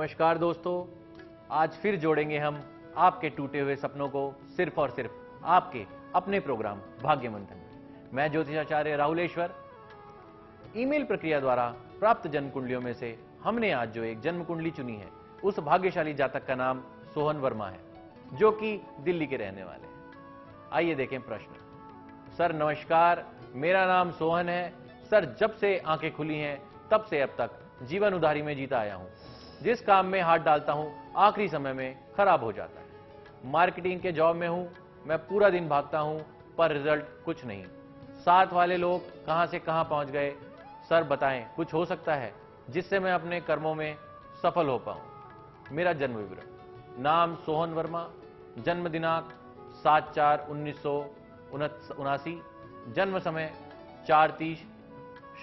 नमस्कार दोस्तों, आज फिर जोड़ेंगे हम आपके टूटे हुए सपनों को सिर्फ और सिर्फ आपके अपने प्रोग्राम भाग्य मंथन में। मैं ज्योतिषाचार्य राहुलेश्वर। ईमेल प्रक्रिया द्वारा प्राप्त जन्म कुंडलियों में से हमने आज जो एक जन्म कुंडली चुनी है, उस भाग्यशाली जातक का नाम सोहन वर्मा है, जो कि दिल्ली के रहने वाले हैं। आइए देखें प्रश्न। सर नमस्कार, मेरा नाम सोहन है। सर, जब से आंखें खुली हैं तब से अब तक जीवन उधारी में जीता आया हूं। जिस काम में हाथ डालता हूं आखिरी समय में खराब हो जाता है। मार्केटिंग के जॉब में हूं, मैं पूरा दिन भागता हूं पर रिजल्ट कुछ नहीं। साथ वाले लोग कहां से कहां पहुंच गए। सर बताएं, कुछ हो सकता है जिससे मैं अपने कर्मों में सफल हो पाऊं। मेरा जन्म विवरण: नाम सोहन वर्मा, जन्म दिनांक 7/4/1979, जन्म समय 4:30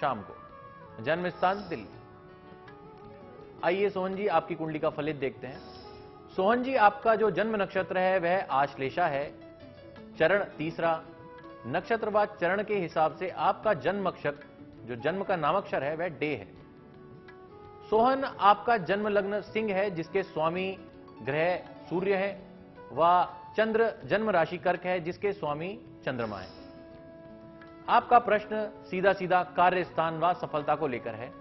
शाम को, जन्म स्थान दिल्ली। आइए सोहन जी, आपकी कुंडली का फलित देखते हैं। सोहन जी, आपका जो जन्म नक्षत्र है वह आश्लेषा है, चरण तीसरा। नक्षत्रवाद चरण के हिसाब से आपका जन्म अक्षर, जो जन्म का नामाक्षर है, वह डे है। सोहन, आपका जन्म लग्न सिंह है, जिसके स्वामी ग्रह सूर्य है, व चंद्र जन्म राशि कर्क है, जिसके स्वामी चंद्रमा है। आपका प्रश्न सीधा सीधा कार्य स्थान व सफलता को लेकर है।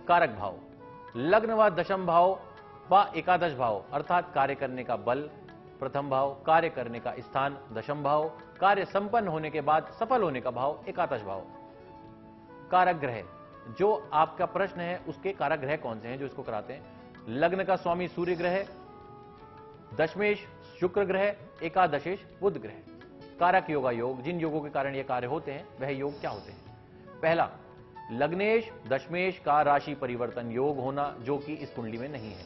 कारक भाव: लग्न व दशम भाव व एकादश भाव, अर्थात कार्य करने का बल प्रथम भाव, कार्य करने का स्थान दशम भाव, कार्य संपन्न होने के बाद सफल होने का भाव एकादश भाव। कारक ग्रह: जो आपका प्रश्न है उसके कारक ग्रह कौन से हैं जो इसको कराते हैं। लग्न का स्वामी सूर्य ग्रह, दशमेश शुक्र ग्रह, एकादशेश बुध ग्रह। कारक योगा योग: जिन योगों के कारण ये कार्य होते हैं वह योग क्या होते हैं। पहला, लग्नेश दशमेश का राशि परिवर्तन योग होना, जो कि इस कुंडली में नहीं है।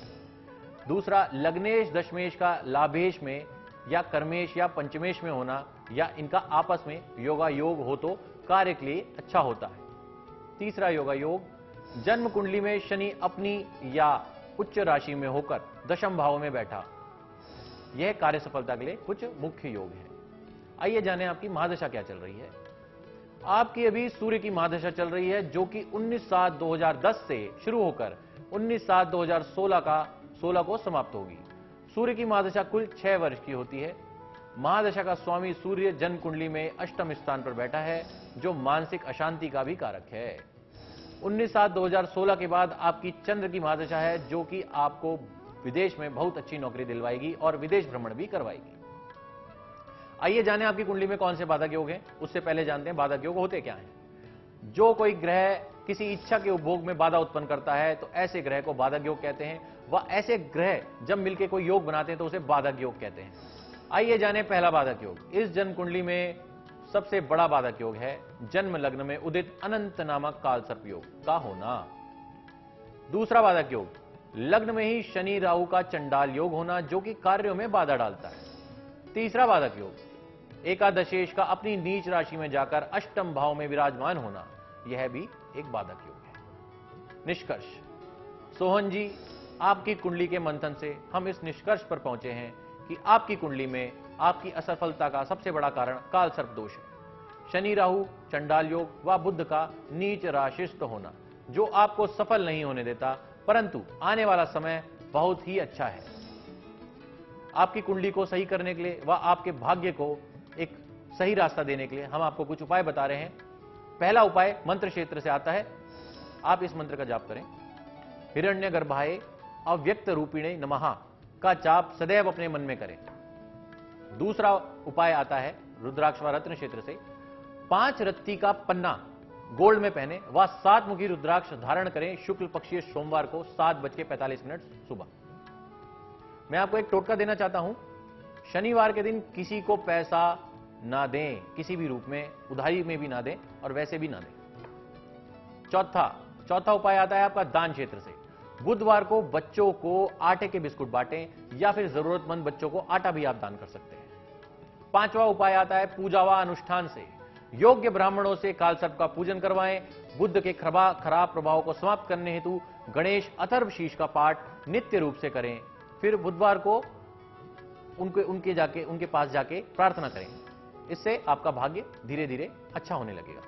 दूसरा, लग्नेश दशमेश का लाभेश में या कर्मेश या पंचमेश में होना, या इनका आपस में योगा योग हो तो कार्य के लिए अच्छा होता है। तीसरा योगा योग, जन्म कुंडली में शनि अपनी या उच्च राशि में होकर दशम भाव में बैठा, यह कार्य सफलता के लिए कुछ मुख्य योग है। आइए जानें आपकी महादशा क्या चल रही है। आपकी अभी सूर्य की महादशा चल रही है, जो कि 19/7/2010 से शुरू होकर 19/7/2016 को समाप्त होगी। सूर्य की महादशा कुल 6 वर्ष की होती है। महादशा का स्वामी सूर्य जन्म कुंडली में अष्टम स्थान पर बैठा है, जो मानसिक अशांति का भी कारक है। 19/7/2016 के बाद आपकी चंद्र की महादशा है, जो कि आपको विदेश में बहुत अच्छी नौकरी दिलवाएगी और विदेश भ्रमण भी करवाएगी। आइए जानें आपकी कुंडली में कौन से बाधक योग हैं। उससे पहले जानते हैं बाधक योग होते क्या हैं। जो कोई ग्रह किसी इच्छा के उपभोग में बाधा उत्पन्न करता है तो ऐसे ग्रह को बाधक योग कहते हैं, व ऐसे ग्रह जब मिलकर कोई योग बनाते हैं तो उसे बाधक योग कहते हैं। आइए जानें पहला बाधक योग। इस जन्म कुंडली में सबसे बड़ा बाधक योग है जन्म लग्न में उदित अनंत नामक काल सर्प योग का होना। दूसरा बाधक योग, लग्न में ही शनि राहु का चंडाल योग होना, जो कि कार्यों में बाधा डालता है। तीसरा बाधक योग, एकादशेश का अपनी नीच राशि में जाकर अष्टम भाव में विराजमान होना, यह भी एक बाधक योग है। निष्कर्ष: सोहन जी, आपकी कुंडली के मंथन से हम इस निष्कर्ष पर पहुंचे हैं कि आपकी कुंडली में आपकी असफलता का सबसे बड़ा कारण काल सर्प दोष है। शनि राहु चंडाल योग व बुध का नीच राशिस्थ होना, जो आपको सफल नहीं होने देता, परंतु आने वाला समय बहुत ही अच्छा है। आपकी कुंडली को सही करने के लिए व आपके भाग्य को एक सही रास्ता देने के लिए हम आपको कुछ उपाय बता रहे हैं। पहला उपाय मंत्र क्षेत्र से आता है। आप इस मंत्र का जाप करें। हिरण्यगर्भाय अव्यक्त रूपिणे नमः का जाप सदैव अपने मन में करें। दूसरा उपाय आता है रुद्राक्ष व रत्न क्षेत्र से। 5 रत्ती का पन्ना गोल्ड में पहने व 7 मुखी रुद्राक्ष धारण करें शुक्ल पक्षीय सोमवार को 7:45 सुबह। मैं आपको एक टोटका देना चाहता हूं। शनिवार के दिन किसी को पैसा ना दें, किसी भी रूप में, उधारी में भी ना दें और वैसे भी ना दें। चौथा उपाय आता है आपका दान क्षेत्र से। बुधवार को बच्चों को आटे के बिस्कुट बांटें, या फिर जरूरतमंद बच्चों को आटा भी आप दान कर सकते हैं। 5वां उपाय आता है पूजा व अनुष्ठान से। योग्य ब्राह्मणों से काल सर्प का पूजन करवाएं। बुध के खराब प्रभाव को समाप्त करने हेतु गणेश अथर्व शीष का पाठ नित्य रूप से करें। फिर बुधवार को उनके पास जाके प्रार्थना करें। इससे आपका भाग्य धीरे धीरे अच्छा होने लगेगा।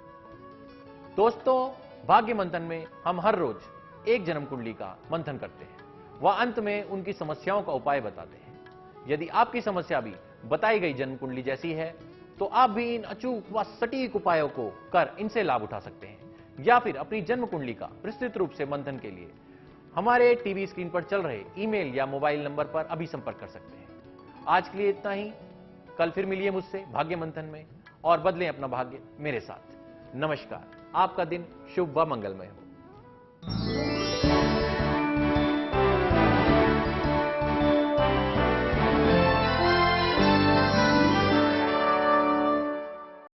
दोस्तों, भाग्य मंथन में हम हर रोज एक जन्म कुंडली का मंथन करते हैं। व अंत में उनकी समस्याओं का उपाय बताते हैं। यदि आपकी समस्या भी बताई गई जन्म कुंडली जैसी है तो आप भी इन अचूक व सटीक उपायों को कर इनसे लाभ उठा सकते हैं, या फिर अपनी जन्म कुंडली का विस्तृत रूप से मंथन के लिए हमारे टीवी स्क्रीन पर चल रहे ईमेल या मोबाइल नंबर पर अभी संपर्क कर सकते हैं। आज के लिए इतना ही। कल फिर मिलिए मुझसे भाग्य मंथन में और बदलें अपना भाग्य मेरे साथ। नमस्कार। आपका दिन शुभ व मंगलमय हो।